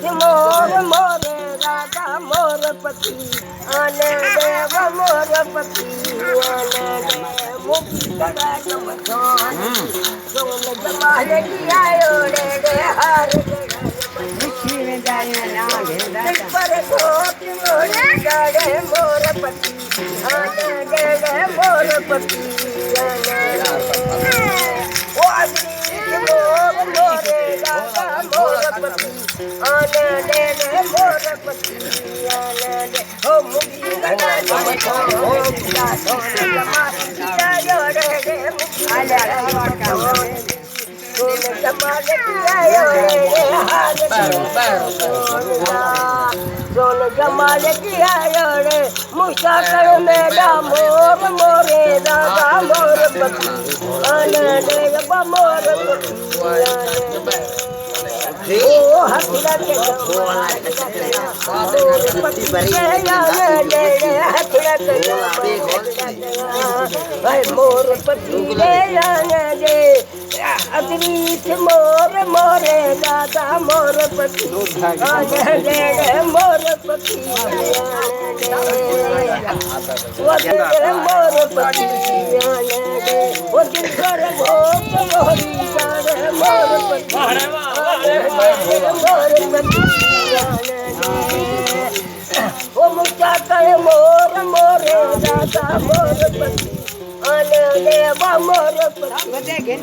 मोर मोर राधा मोर पति आने देव मोर पति आने देव सोन जमाल किया रे रे हार पर धोत मोर पति आने देव मोर पति आने मोर मोरे राधा मोर पति आने दे मोर पति आने दे ओ मुगी गंगा ओ मुगा सोन जमा किया रे रे आले सोन जमा किया रे हाल सोन जमा किया रे मुसा कर मेरा मोर मोरे राधा मोर पति आने दे मोर पति ओ हथड़ा के पति मोर पति रे दे अदरीत मोर मोरे दादा मोर पति दे मोर पति मोर पति वो दिन कर भोग मोरी मोर पति ओ मुझा करे मोर मोरे दादा मोर पति आने देवा मोर पति